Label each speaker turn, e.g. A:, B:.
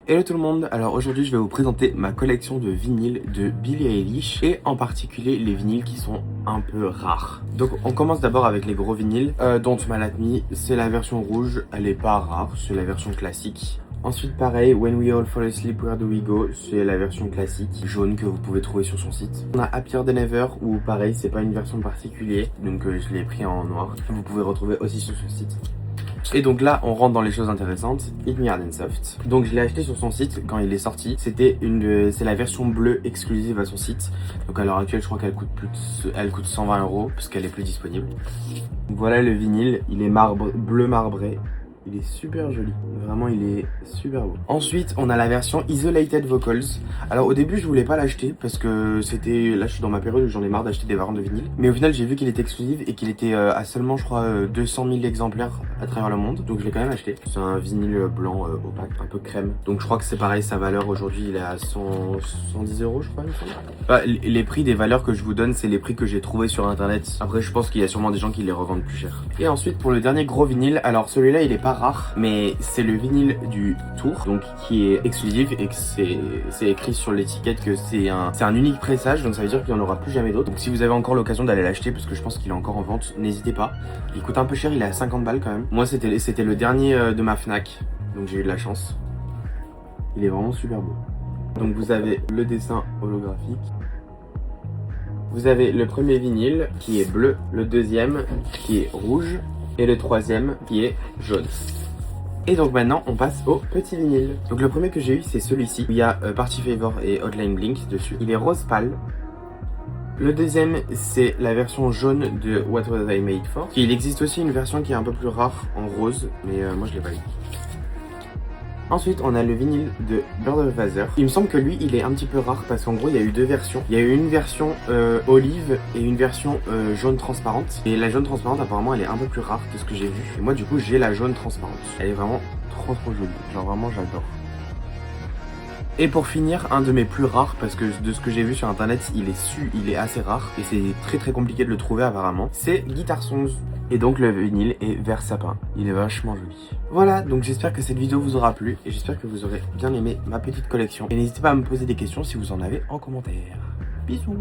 A: Hello tout le monde, alors aujourd'hui je vais vous présenter ma collection de vinyles de Billie Eilish et en particulier les vinyles qui sont un peu rares. Donc on commence d'abord avec les gros vinyles, Don't Smile at Me, c'est la version rouge, elle est pas rare, c'est la version classique. Ensuite pareil, When We All Fall Asleep, Where Do We Go, c'est la version classique jaune que vous pouvez trouver sur son site. On a Happier Than Ever où pareil c'est pas une version particulière, donc je l'ai pris en noir, vous pouvez retrouver aussi sur son site. Et donc là, on rentre dans les choses intéressantes. Hit Me Hard and Soft. Donc je l'ai acheté sur son site quand il est sorti. C'est la version bleue exclusive à son site. Donc à l'heure actuelle, je crois qu'elle coûte elle coûte 120 € parce qu'elle est plus disponible. Donc voilà le vinyle, il est bleu marbré. Il est super joli, vraiment il est super beau. Ensuite on a la version Isolated Vocals. Alors au début je voulais pas l'acheter parce que là je suis dans ma période où j'en ai marre d'acheter des variantes de vinyle. Mais au final j'ai vu qu'il était exclusif et qu'il était à seulement je crois 200 000 exemplaires à travers le monde. Donc je l'ai quand même acheté. C'est un vinyle blanc opaque, un peu crème. Donc je crois que c'est pareil, sa valeur aujourd'hui il est à 110 € je crois il me semble. Bah, les prix des valeurs que je vous donne c'est les prix que j'ai trouvé sur internet. Après je pense qu'il y a sûrement des gens qui les revendent plus cher. Et ensuite pour le dernier gros vinyle, alors celui-là il est pas rare, mais c'est le vinyle du Tour, donc qui est exclusif et que c'est écrit sur l'étiquette que c'est un unique pressage, donc ça veut dire qu'il n'y en aura plus jamais d'autres. Donc si vous avez encore l'occasion d'aller l'acheter, parce que je pense qu'il est encore en vente, n'hésitez pas. Il coûte un peu cher, il est à 50 balles quand même. Moi c'était le dernier de ma Fnac, donc j'ai eu de la chance. Il est vraiment super beau. Donc vous avez le dessin holographique. Vous avez le premier vinyle qui est bleu, le deuxième qui est rouge et le troisième qui est jaune. Et donc maintenant on passe au petit vinyle. Donc le premier que j'ai eu c'est celui-ci où il y a Party Favor et Hotline Blink dessus. Il est rose pâle. Le deuxième c'est la version jaune de What Was I Made For. Il existe aussi une version qui est un peu plus rare en rose, mais moi je l'ai pas eu. Ensuite on a le vinyle de Bird of a Feather. Il me semble que lui il est un petit peu rare parce qu'en gros il y a eu deux versions. Il y a eu une version olive et une version jaune transparente. Et la jaune transparente apparemment elle est un peu plus rare que ce que j'ai vu. Et moi du coup j'ai la jaune transparente. Elle est vraiment trop jolie. Genre vraiment j'adore. Et pour finir, un de mes plus rares, parce que de ce que j'ai vu sur internet, il est assez rare et c'est très compliqué de le trouver apparemment, c'est Guitar Songs. Et donc le vinyle est vert sapin, il est vachement joli. Voilà, donc j'espère que cette vidéo vous aura plu et j'espère que vous aurez bien aimé ma petite collection. Et n'hésitez pas à me poser des questions si vous en avez en commentaire. Bisous.